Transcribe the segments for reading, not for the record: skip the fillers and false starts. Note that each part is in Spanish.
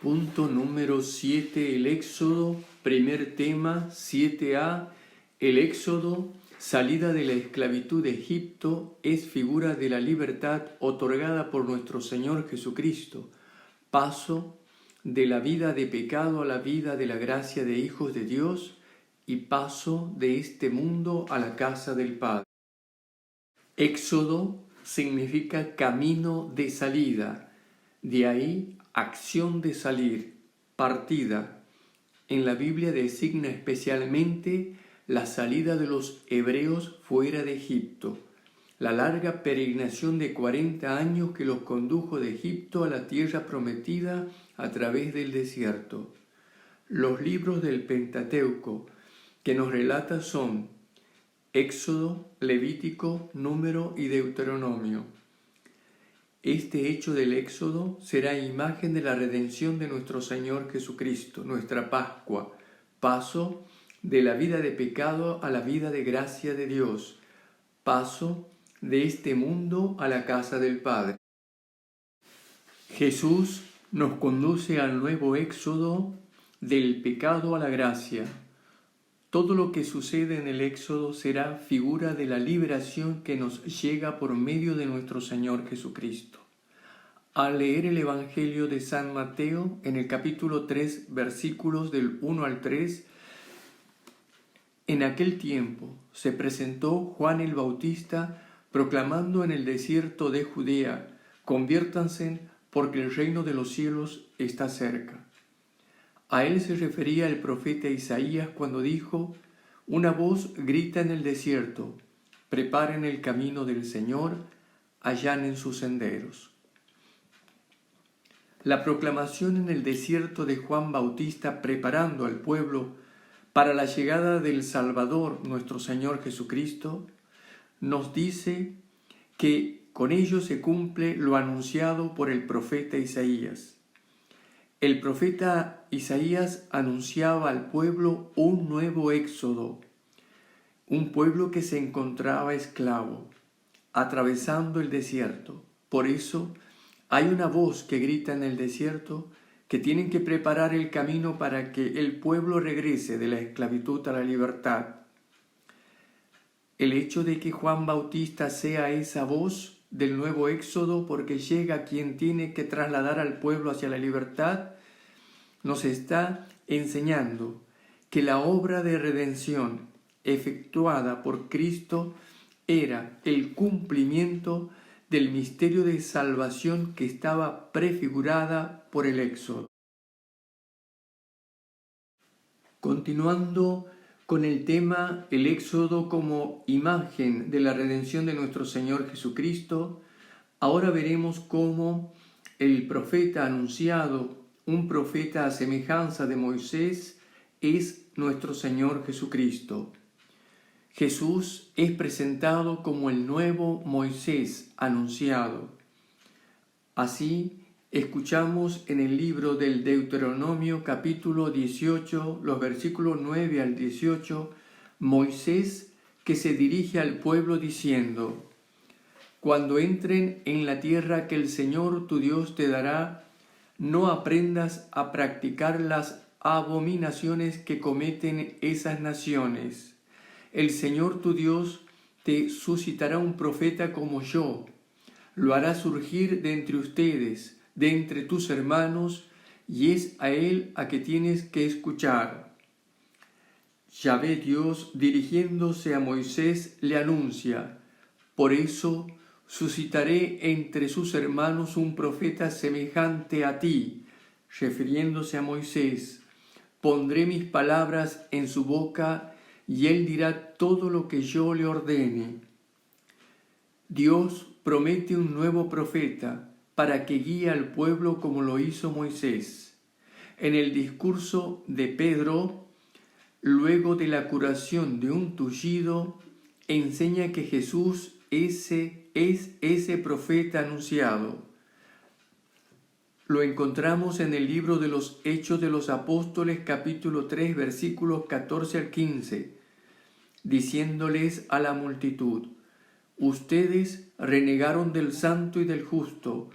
Punto número 7, el Éxodo. Primer tema, 7a. El Éxodo, salida de la esclavitud de Egipto, es figura de la libertad otorgada por nuestro Señor Jesucristo. Paso de la vida de pecado a la vida de la gracia de hijos de Dios y paso de este mundo a la casa del Padre. Éxodo significa camino de salida, de ahí acción de salir, partida. En la Biblia designa especialmente la salida de los hebreos fuera de Egipto, la larga peregrinación de 40 años que los condujo de Egipto a la tierra prometida a través del desierto. Los libros del Pentateuco que nos relata son Éxodo, Levítico, Número y Deuteronomio. Este hecho del Éxodo será imagen de la redención de nuestro Señor Jesucristo, nuestra Pascua, paso de la vida de pecado a la vida de gracia de Dios, paso de este mundo a la casa del Padre. Jesús nos conduce al nuevo Éxodo del pecado a la gracia. Todo lo que sucede en el Éxodo será figura de la liberación que nos llega por medio de nuestro Señor Jesucristo. Al leer el Evangelio de San Mateo, en el capítulo 3, versículos del 1 al 3, en aquel tiempo se presentó Juan el Bautista proclamando en el desierto de Judea: conviértanse porque el reino de los cielos está cerca. A él se refería el profeta Isaías cuando dijo: una voz grita en el desierto, preparen el camino del Señor, allanen sus senderos. La proclamación en el desierto de Juan Bautista preparando al pueblo para la llegada del Salvador, nuestro Señor Jesucristo, nos dice que con ello se cumple lo anunciado por el profeta Isaías. El profeta Isaías anunciaba al pueblo un nuevo éxodo, un pueblo que se encontraba esclavo, atravesando el desierto. Por eso hay una voz que grita en el desierto que tienen que preparar el camino para que el pueblo regrese de la esclavitud a la libertad. El hecho de que Juan Bautista sea esa voz del nuevo éxodo, porque llega quien tiene que trasladar al pueblo hacia la libertad, nos está enseñando que la obra de redención efectuada por Cristo era el cumplimiento del misterio de salvación que estaba prefigurada por el Éxodo. Continuando con el tema, el Éxodo como imagen de la redención de nuestro Señor Jesucristo, ahora veremos cómo el profeta anunciado, un profeta a semejanza de Moisés, es nuestro Señor Jesucristo. Jesús es presentado como el nuevo Moisés anunciado. Así escuchamos en el libro del Deuteronomio capítulo 18, los versículos 9 al 18, Moisés que se dirige al pueblo diciendo: cuando entren en la tierra que el Señor tu Dios te dará, no aprendas a practicar las abominaciones que cometen esas naciones. El Señor tu Dios te suscitará un profeta como yo. Lo hará surgir de entre ustedes, de entre tus hermanos, y es a él a que tienes que escuchar. Yahvé Dios, dirigiéndose a Moisés, le anuncia: por eso suscitaré entre sus hermanos un profeta semejante a ti, refiriéndose a Moisés. Pondré mis palabras en su boca y él dirá todo lo que yo le ordene. Dios promete un nuevo profeta para que guíe al pueblo como lo hizo Moisés. En el discurso de Pedro, luego de la curación de un tullido, enseña que Jesús es ese profeta anunciado. Lo encontramos en el libro de los Hechos de los Apóstoles, capítulo 3, versículos 14 al 15, diciéndoles a la multitud: ustedes renegaron del santo y del justo,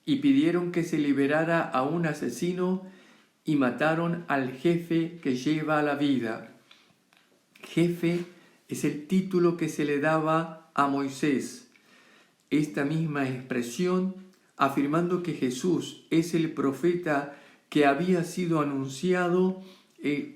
y pidieron que se liberara a un asesino y mataron al jefe que lleva la vida. Jefe es el título que se le daba a Moisés. Esta misma expresión, afirmando que Jesús es el profeta que había sido anunciado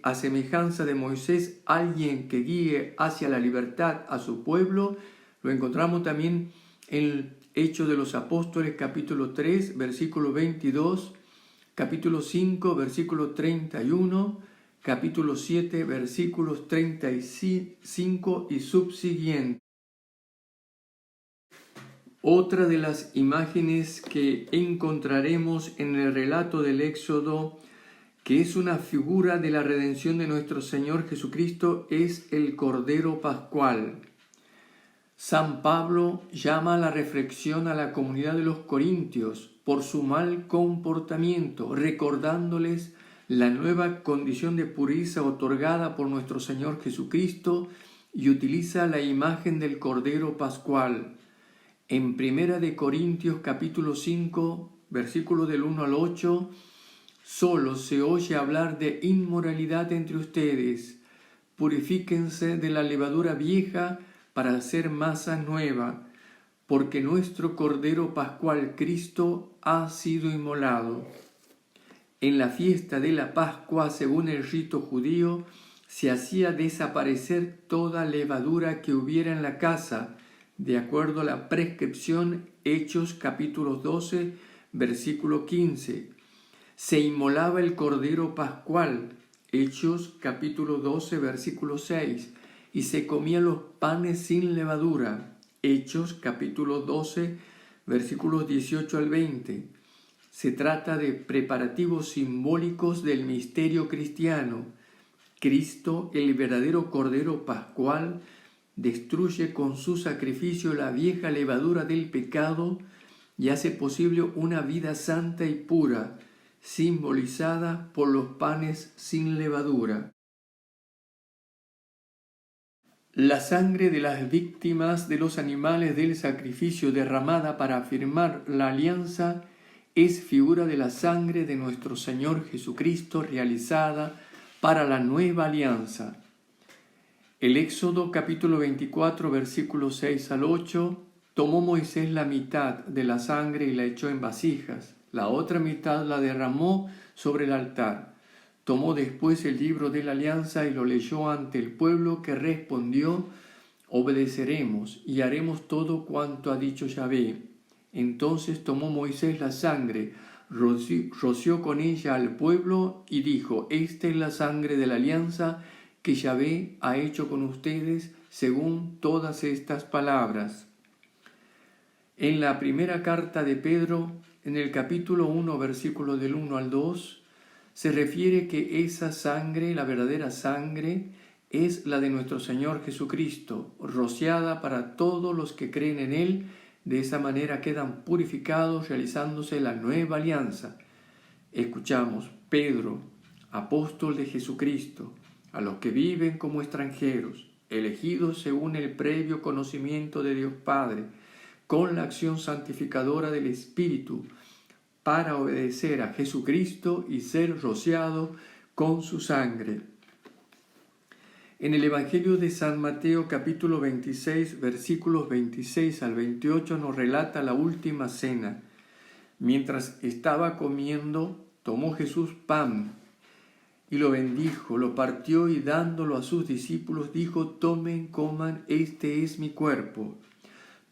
a semejanza de Moisés, alguien que guíe hacia la libertad a su pueblo, lo encontramos también en Hechos de los Apóstoles, capítulo 3, versículo 22, capítulo 5, versículo 31, capítulo 7, versículos 35 y subsiguientes. Otra de las imágenes que encontraremos en el relato del Éxodo, que es una figura de la redención de nuestro Señor Jesucristo, es el Cordero Pascual. San Pablo llama a la reflexión a la comunidad de los Corintios por su mal comportamiento, recordándoles la nueva condición de pureza otorgada por nuestro Señor Jesucristo, y utiliza la imagen del Cordero Pascual. En 1 Corintios capítulo 5, versículos del 1 al 8, solo se oye hablar de inmoralidad entre ustedes. Purifíquense de la levadura vieja para hacer masa nueva, porque nuestro Cordero Pascual Cristo ha sido inmolado. En la fiesta de la Pascua, según el rito judío, se hacía desaparecer toda levadura que hubiera en la casa, de acuerdo a la prescripción Hechos capítulo 12, versículo 15. Se inmolaba el Cordero Pascual, Hechos capítulo 12, versículo 6, y se comían los panes sin levadura, Hechos capítulo 12, versículos 18 al 20. Se trata de preparativos simbólicos del misterio cristiano. Cristo, el verdadero Cordero Pascual, destruye con su sacrificio la vieja levadura del pecado y hace posible una vida santa y pura, simbolizada por los panes sin levadura. La sangre de las víctimas de los animales del sacrificio derramada para afirmar la alianza es figura de la sangre de nuestro Señor Jesucristo realizada para la nueva alianza. El Éxodo capítulo 24, versículos 6 al 8, tomó Moisés la mitad de la sangre y la echó en vasijas, la otra mitad la derramó sobre el altar. Tomó después el libro de la alianza y lo leyó ante el pueblo, que respondió: obedeceremos y haremos todo cuanto ha dicho Yahvé. Entonces tomó Moisés la sangre, roció con ella al pueblo y dijo: esta es la sangre de la alianza que Yahvé ha hecho con ustedes según todas estas palabras. En la primera carta de Pedro, en el capítulo 1, versículo del 1 al 2, se refiere que esa sangre, la verdadera sangre, es la de nuestro Señor Jesucristo, rociada para todos los que creen en Él. De esa manera quedan purificados, realizándose la nueva alianza. Escuchamos: Pedro, apóstol de Jesucristo, a los que viven como extranjeros, elegidos según el previo conocimiento de Dios Padre, con la acción santificadora del Espíritu, para obedecer a Jesucristo y ser rociado con su sangre. En el Evangelio de San Mateo capítulo 26, versículos 26 al 28 nos relata la última cena. Mientras estaba comiendo, tomó Jesús pan y lo bendijo, lo partió y dándolo a sus discípulos dijo: tomen, coman, este es mi cuerpo.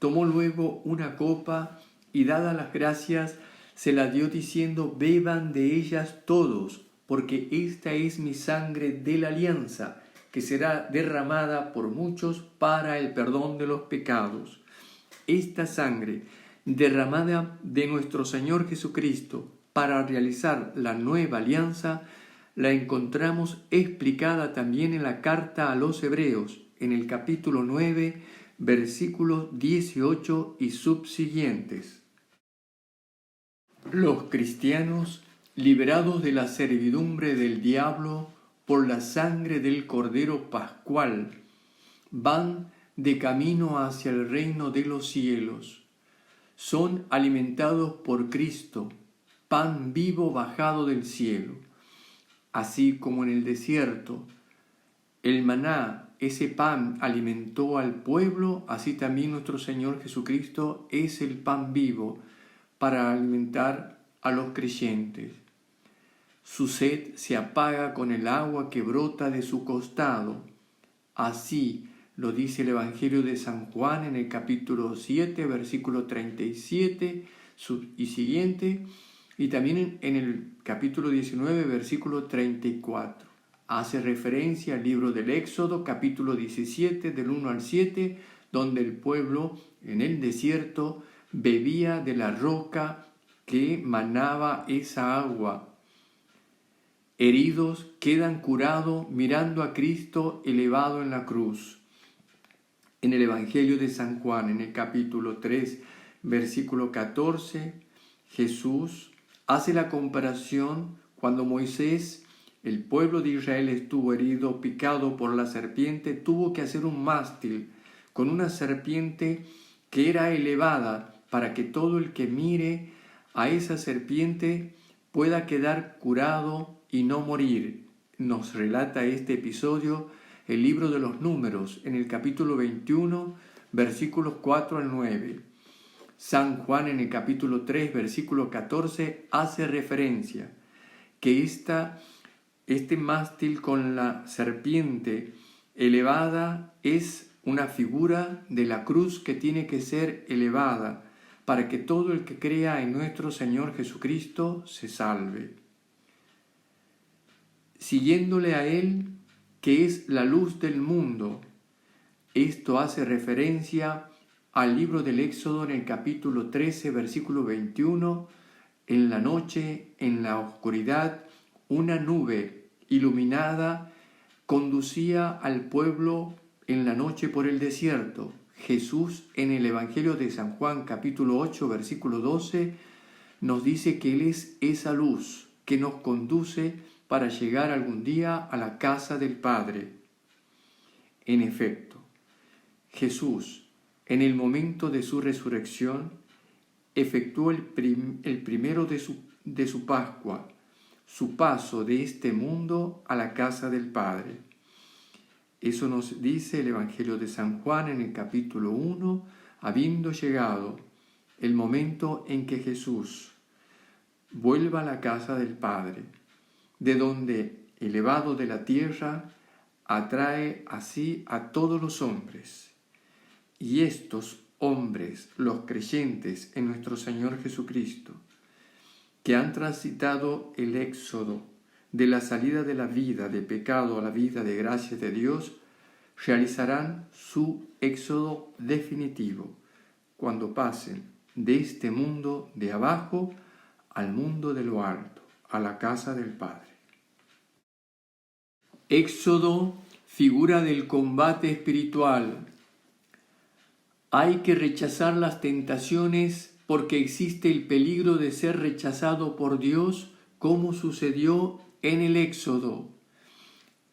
Tomó luego una copa y dadas las gracias se la dio diciendo: beban de ellas todos, porque esta es mi sangre de la alianza, que será derramada por muchos para el perdón de los pecados. Esta sangre derramada de nuestro Señor Jesucristo para realizar la nueva alianza la encontramos explicada también en la carta a los Hebreos, en el capítulo 9, versículos 18 y subsiguientes. Los cristianos, liberados de la servidumbre del diablo por la sangre del Cordero Pascual, van de camino hacia el reino de los cielos. son alimentados por Cristo, pan vivo bajado del cielo. Así como en el desierto el maná, ese pan, alimentó al pueblo, así también nuestro Señor Jesucristo es el pan vivo para alimentar a los creyentes. Su sed se apaga con el agua que brota de su costado. Así lo dice el Evangelio de San Juan en el capítulo 7, versículo 37 y siguiente, y también en el capítulo 19, versículo 34. Hace referencia al libro del Éxodo, capítulo 17, del 1 al 7, donde el pueblo en el desierto bebía de la roca que manaba esa agua. Heridos quedan curados mirando a Cristo elevado en la cruz. En el Evangelio de San Juan, en el capítulo 3, versículo 14, Jesús hace la comparación cuando Moisés, el pueblo de Israel, estuvo herido, picado por la serpiente, tuvo que hacer un mástil con una serpiente que era elevada para que todo el que mire a esa serpiente pueda quedar curado y no morir. Nos relata este episodio el libro de los Números en el capítulo 21, versículos 4 al 9. San Juan en el capítulo 3, versículo 14 hace referencia que este mástil con la serpiente elevada es una figura de la cruz que tiene que ser elevada para que todo el que crea en nuestro Señor Jesucristo se salve. Siguiéndole a Él, que es la luz del mundo. Esto hace referencia al libro del Éxodo en el capítulo 13, versículo 21. En la noche, en la oscuridad, una nube iluminada conducía al pueblo en la noche por el desierto. Jesús en el Evangelio de San Juan capítulo 8, versículo 12, nos dice que Él es esa luz que nos conduce para llegar algún día a la casa del Padre. En efecto, Jesús, en el momento de su resurrección, efectuó el primero de su Pascua, su paso de este mundo a la casa del Padre. Eso nos dice el Evangelio de San Juan en el capítulo 1, habiendo llegado el momento en que Jesús vuelva a la casa del Padre, de donde, elevado de la tierra, atrae así a todos los hombres. Y estos hombres, los creyentes en nuestro Señor Jesucristo, que han transitado el éxodo de la salida de la vida de pecado a la vida de gracia de Dios, realizarán su éxodo definitivo cuando pasen de este mundo de abajo al mundo de lo alto, a la casa del Padre. Éxodo, figura del combate espiritual. Hay que rechazar las tentaciones porque existe el peligro de ser rechazado por Dios, como sucedió en el Éxodo.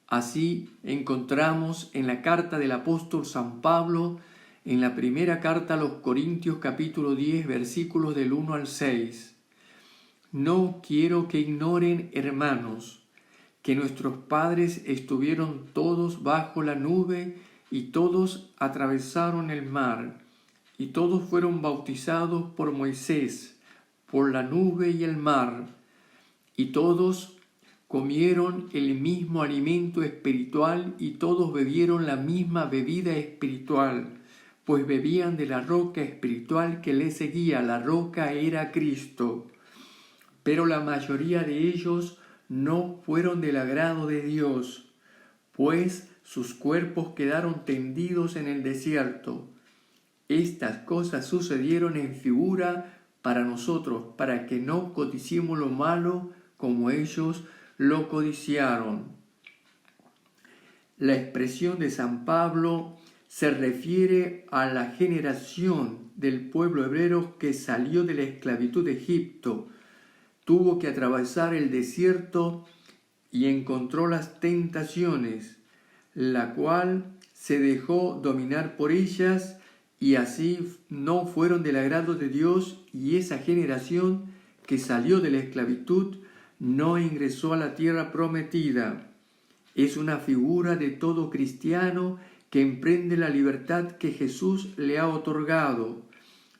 Así encontramos en la carta del apóstol San Pablo, en la primera carta a los Corintios capítulo 10, versículos del 1 al 6. No quiero que ignoren, hermanos, que nuestros padres estuvieron todos bajo la nube y todos atravesaron el mar, y todos fueron bautizados por Moisés, por la nube y el mar, y todos comieron el mismo alimento espiritual y todos bebieron la misma bebida espiritual, pues bebían de la roca espiritual que les seguía. La roca era Cristo. Pero la mayoría de ellos no fueron del agrado de Dios, pues sus cuerpos quedaron tendidos en el desierto. Estas cosas sucedieron en figura para nosotros, para que no codiciemos lo malo como ellos lo codiciaron. La expresión de San Pablo se refiere a la generación del pueblo hebreo que salió de la esclavitud de Egipto, tuvo que atravesar el desierto y encontró las tentaciones, la cual se dejó dominar por ellas y así no fueron del agrado de Dios, y esa generación que salió de la esclavitud no ingresó a la tierra prometida. Es una figura de todo cristiano que emprende la libertad que Jesús le ha otorgado,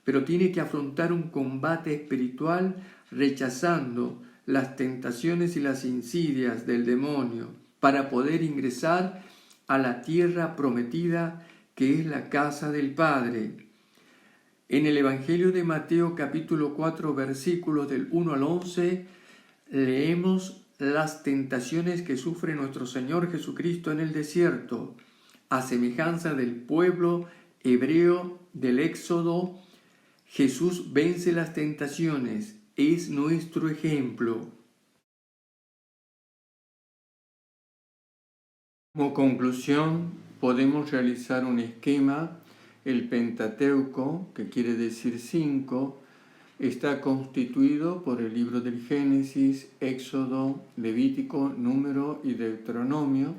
pero tiene que afrontar un combate espiritual rechazando las tentaciones y las insidias del demonio para poder ingresar a la tierra prometida que es la casa del Padre. En el Evangelio de Mateo capítulo 4 versículos del 1 al 11 leemos las tentaciones que sufre nuestro Señor Jesucristo en el desierto, a semejanza del pueblo hebreo del Éxodo. Jesús vence las tentaciones, es nuestro ejemplo. Como conclusión, podemos realizar un esquema. El Pentateuco, que quiere decir 5, está constituido por el libro del Génesis, Éxodo, Levítico, Número y Deuteronomio.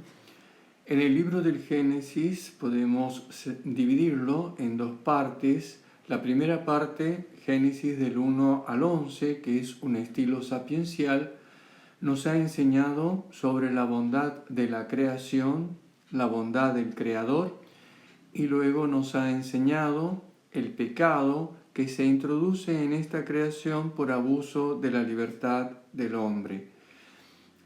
En el libro del Génesis podemos dividirlo en dos partes. La primera parte, Génesis del 1 al 11, que es un estilo sapiencial, nos ha enseñado sobre la bondad de la creación, la bondad del Creador, y luego nos ha enseñado el pecado que se introduce en esta creación por abuso de la libertad del hombre.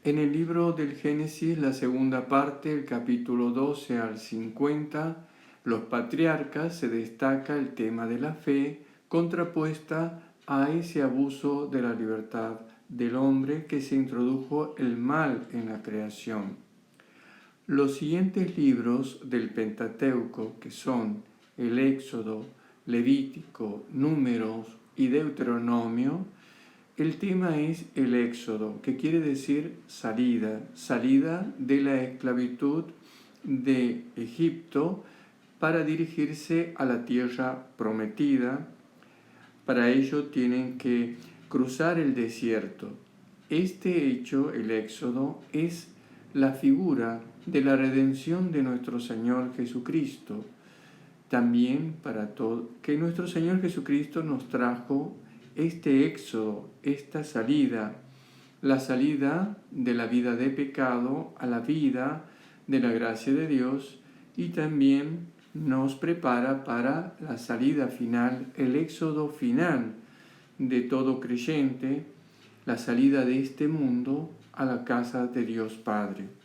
En el libro del Génesis, la segunda parte, el capítulo 12 al 50, los patriarcas, se destaca el tema de la fe contrapuesta a ese abuso de la libertad del hombre que se introdujo el mal en la creación. Los siguientes libros del Pentateuco, que son el Éxodo, Levítico, Números y Deuteronomio, el tema es el Éxodo, que quiere decir salida de la esclavitud de Egipto para dirigirse a la tierra prometida. Para ello tienen que cruzar el desierto. Este hecho, el Éxodo, es la figura de la redención de nuestro Señor Jesucristo. También que nuestro Señor Jesucristo nos trajo este éxodo, esta salida, la salida de la vida de pecado a la vida de la gracia de Dios, y también nos prepara para la salida final, el éxodo final de todo creyente, la salida de este mundo a la casa de Dios Padre.